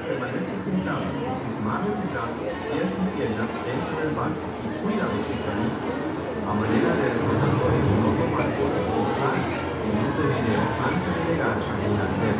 permanece sentada con sus manos y brazos, pies y piernas dentro del barco y cuida a los ciclistas. A manera de recordatorio no tomar fotos con flash y luz de video antes de llegar a el andén.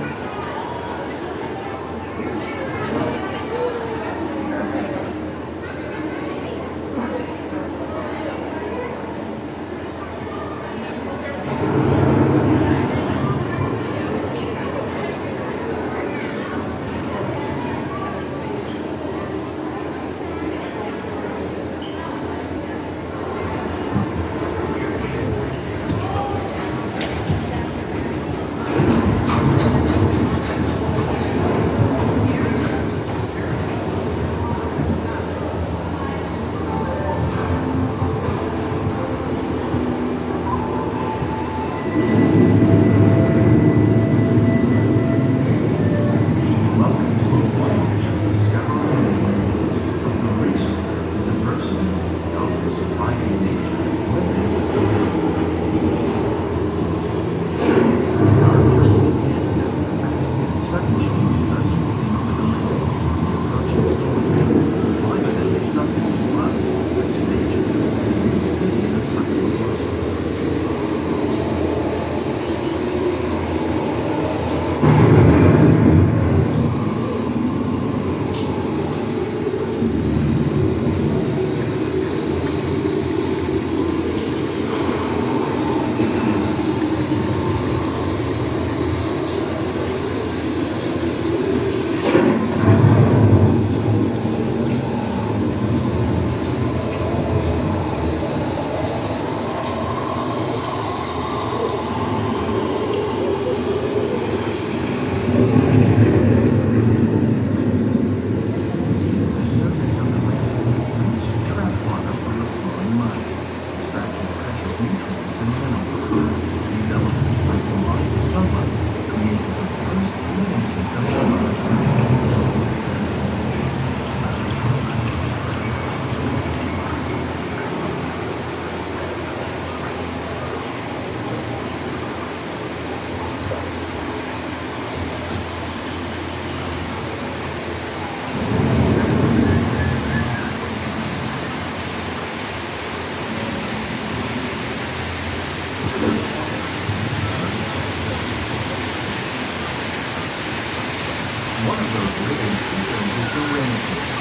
One of those living systems is the rain system.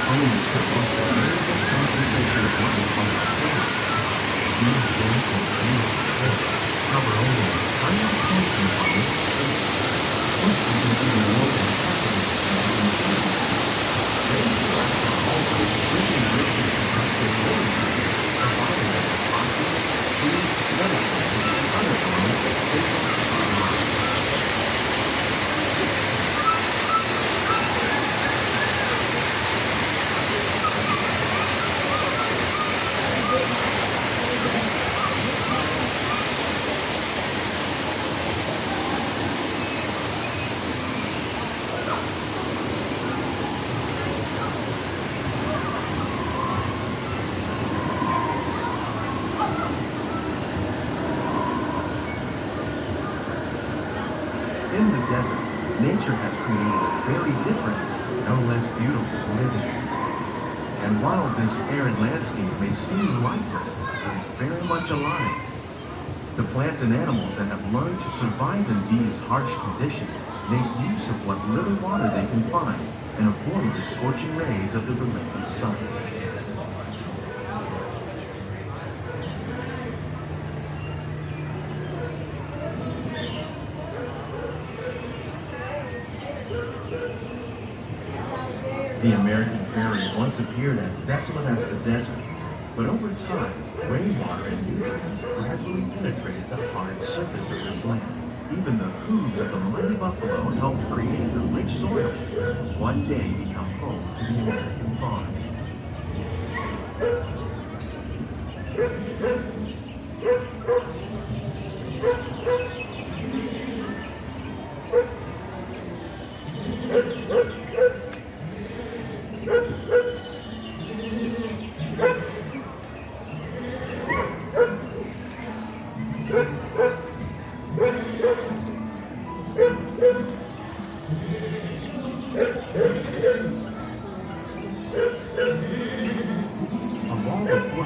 Only the crystals that measure the concentration of water on the planet. These dense and stable cliffs cover only a tiny portion of the surface. Once you can see the more than half of its surface. Rainforests are also extremely rich in productive water systems, providing us with fossils, trees, medicine, and other forms of essential to our lives. In the desert, nature has created a very different, no less beautiful living system. And while this arid landscape may seem lifeless, it is very much alive. The plants and animals that have learned to survive in these harsh conditions make use of what little water they can find and avoid the scorching rays of the relentless sun. The American prairie once appeared as desolate as the desert, but over time, rainwater and nutrients gradually penetrated the hard surface of this land. Even the hooves of the mighty buffalo helped create the rich soil, one day become home to the American farm.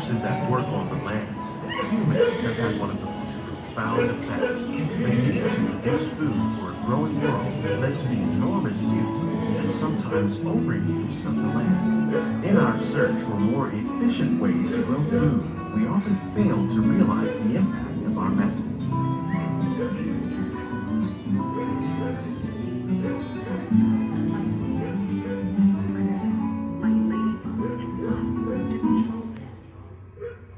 forces at work on the land, humans have had one of the most profound effects. The need to produce food for a growing world led to the enormous use and sometimes overuse of the land. In our search for more efficient ways to grow food, we often fail to realize the impact of our methods.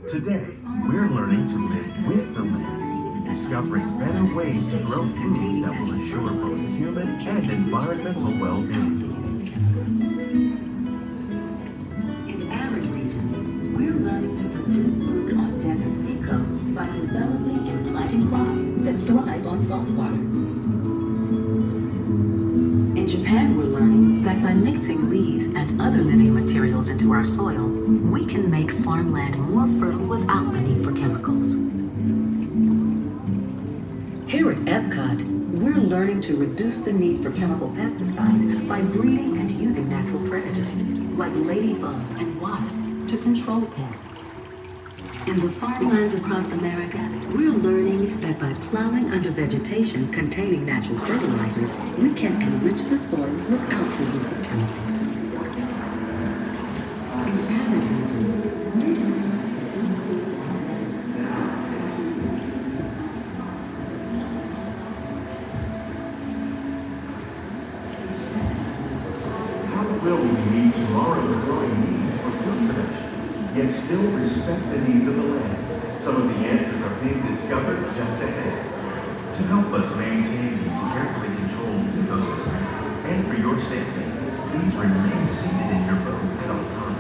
Today, we're learning to live with the land, discovering better ways to grow food that will assure both human and environmental well-being. In arid regions, we're learning to produce food on desert seacoasts by developing and planting crops that thrive on salt water. In Japan, we're learning that by mixing leaves and other living materials into our soil, we can make farmland more fertile without the need for chemicals. Here at Epcot, we're learning to reduce the need for chemical pesticides by breeding and using natural predators, like ladybugs and wasps, to control pests. In the farmlands across America, we're learning that by plowing under vegetation containing natural fertilizers, we can enrich the soil without the use of chemicals. In arid regions, we're learning to produce food on desert How will we meet tomorrow's growing needs for food production, yet still respect the needs of the land? Some of the answers are being discovered just ahead. To help us maintain these carefully controlled ecosystems, and for your safety, please remain seated in your boat at all times.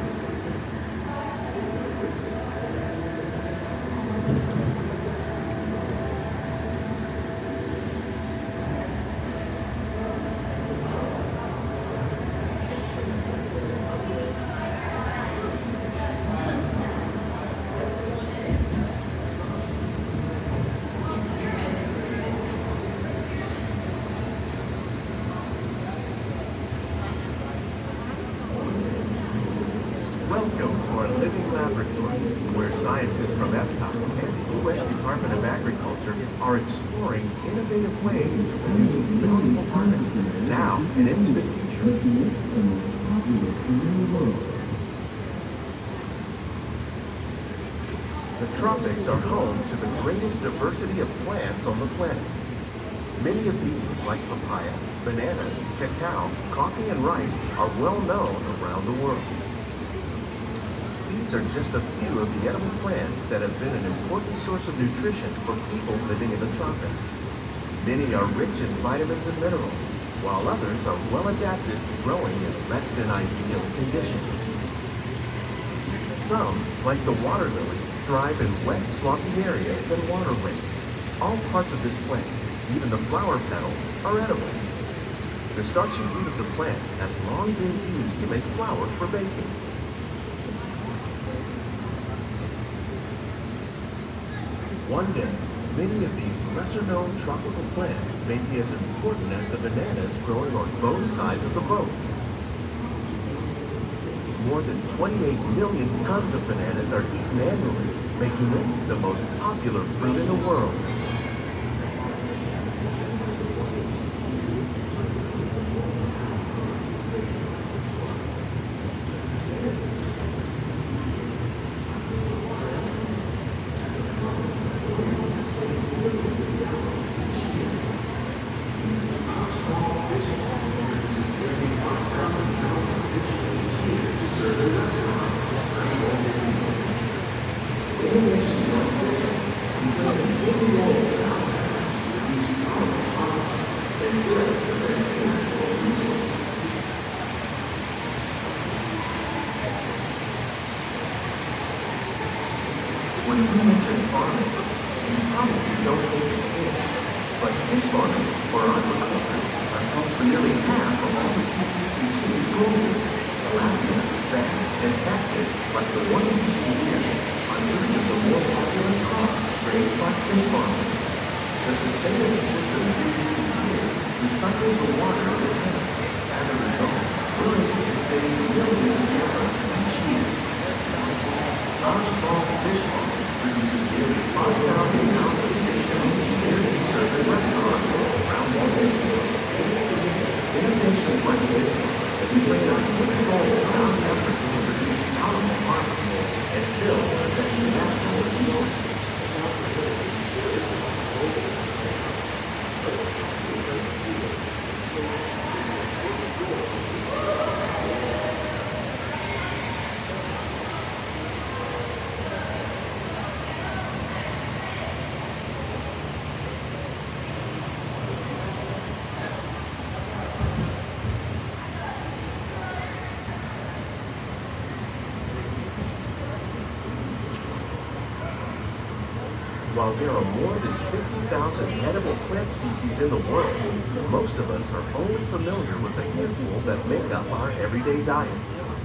Welcome to our living laboratory, where scientists from Epcot and the U.S. Department of Agriculture are exploring innovative ways to produce bountiful harvests now and into the future. The tropics are home to the greatest diversity of plants on the planet. Many of these, like papaya, bananas, cacao, coffee, and rice, are well known around the world. These are just a few of the edible plants that have been an important source of nutrition for people living in the tropics. Many are rich in vitamins and minerals, while others are well adapted to growing in less than ideal conditions. Some, like the water lily, thrive in wet, swampy areas and waterways. All parts of this plant, even the flower petals, are edible. The starchy root of the plant has long been used to make flour for baking. One day, many of these lesser-known tropical plants may be as important as the bananas growing on both sides of the boat. More than 28 million tons of bananas are eaten annually, making it the most popular fruit in the world. When we mention farming, you probably don't think of fish, but fish farming, or aquaculture, accounts for nearly half of all the seafood consumed globally. Tilapia, bass, and catfish, like the ones you see here, are many of the more popular crops raised by fish farmers. The sustainable system we use here recycles the water in the tanks. As a result, we're able to save millions of gallons each year. Our small innovations like this as we play our key role in our efforts to reduce harmful harvest and still protect the natural resources. While there are more than 50,000 edible plant species in the world, most of us are only familiar with a handful that make up our everyday diet.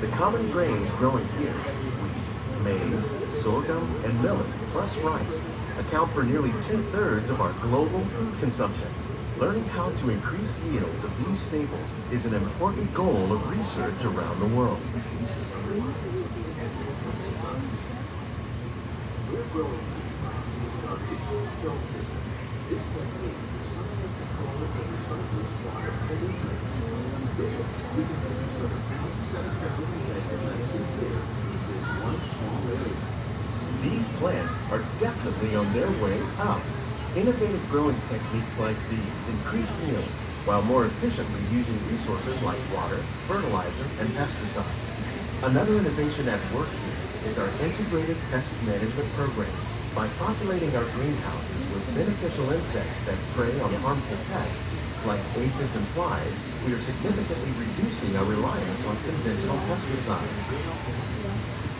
The common grains growing here, wheat, maize, sorghum, and millet, plus rice, account for nearly 2/3 of our global food consumption. Learning how to increase yields of these staples is an important goal of research around the world. We're growing system. This technique precisely controls and recycles water and nutrients. We can produce over 27,000 metric tons a year in this one small area. These plants are definitely on their way up. Innovative growing techniques like these increase yields while more efficiently using resources like water, fertilizer, and pesticides. Another innovation at work here is our integrated pest management program. By populating our greenhouses with beneficial insects that prey on harmful pests, like aphids and flies, we are significantly reducing our reliance on conventional pesticides.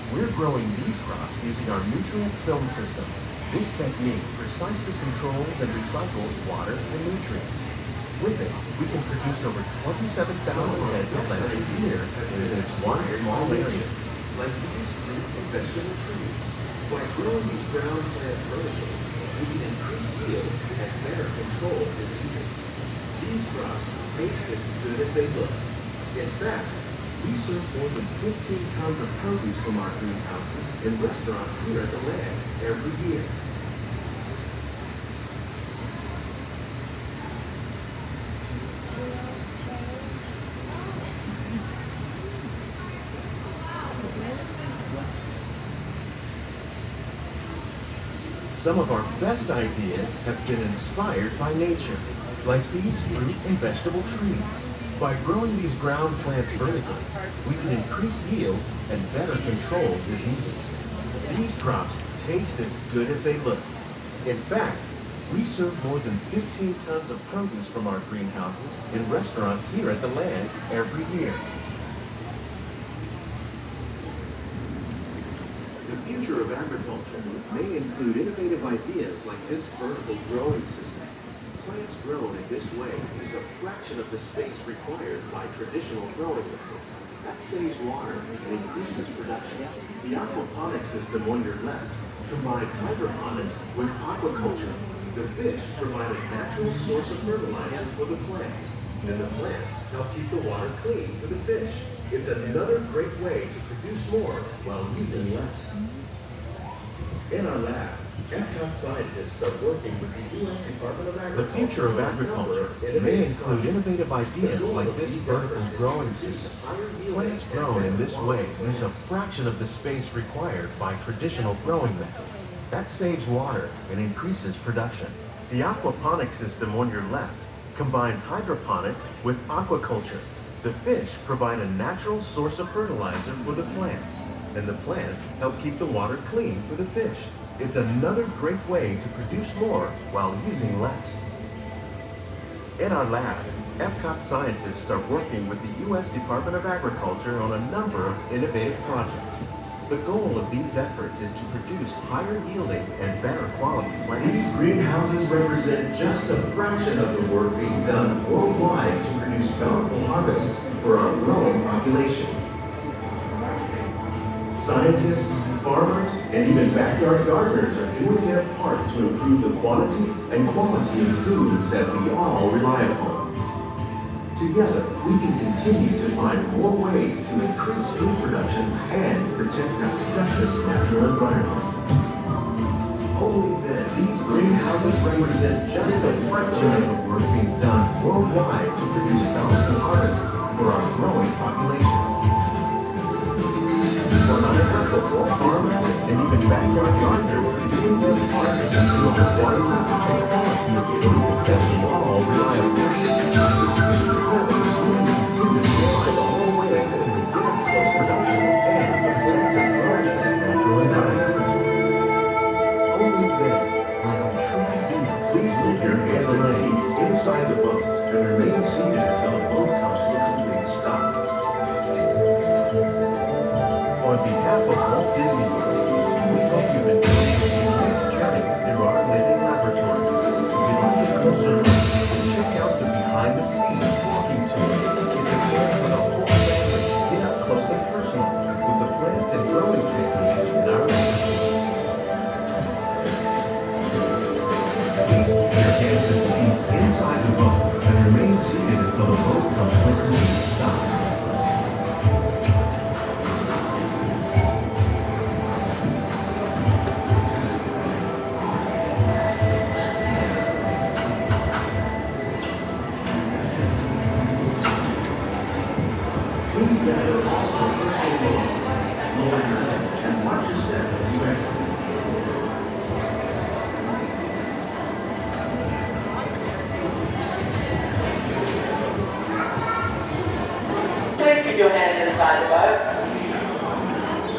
We're growing these crops using our nutrient film system. This technique precisely controls and recycles water and nutrients. With it, we can produce over 27,000 heads of lettuce a year in this one small area. Like these fruit and vegetable trees. By growing these ground plants vertically, we can increase yields and better control diseases. These crops taste as good as they look. In fact, we serve more than 15 tons of produce from our greenhouses in restaurants here at the land every year. Some of our best ideas have been inspired by nature, like these fruit and vegetable trees. By growing these ground plants vertically, we can increase yields and better control diseases. These crops taste as good as they look. In fact, we serve more than 15 tons of produce from our greenhouses in restaurants here at the land every year. The future of agriculture may include innovative ideas like this vertical growing system. Plants grown in this way use a fraction of the space required by traditional growing methods. That saves water and increases production. The aquaponic system on your left combines hydroponics with aquaculture. The fish provide a natural source of fertilizer for the plants, and the plants help keep the water clean for the fish. It's another great way to produce more while using less. In our lab, Epcot scientists are working with the U.S. Department of Agriculture. The future of agriculture may include innovative ideas like this vertical growing system. Plants grown in this way use a fraction of the space required by traditional growing methods. That saves water and increases production. The aquaponic system on your left combines hydroponics with aquaculture. The fish provide a natural source of fertilizer for the plants, and the plants help keep the water clean for the fish. It's another great way to produce more while using less. In our lab, Epcot scientists are working with the U.S. Department of Agriculture on a number of innovative projects. The goal of these efforts is to produce higher yielding and better quality plants. These greenhouses represent just a fraction of the work being done worldwide to produce bountiful harvests for our growing population. Scientists, farmers, and even backyard gardeners are doing their part to improve the quantity and quality of foods that we all rely upon. Together, we can continue to find more ways to increase food production and protect our precious natural environment. Only then, these greenhouses represent just a fraction of the work being done worldwide to produce bountiful harvests for our growing population. For agricultural, farmland, and even backyard gardeners, in their part to ensure the quality and quality of food that we all rely upon. All ways to begin source production and protect and nourish this natural environment. Only then will we truly be. Please leave your hands and feet inside the boat and remain seated until the boat comes to a complete stop. On behalf of Walt Disney World, we hope you've enjoyed this unique journey through our living laboratory. If you'd like a closer look, check out the behind-the-scenes walking tour. It's a chance for the whole family to get up close and personal with the plants and growing techniques in our laboratory. Please keep your hands and feet inside the boat and remain seated until the boat comes to a complete stop. Please gather all for personal belongings. Lower your head and watch your step as you exit. Please keep your hands inside the boat.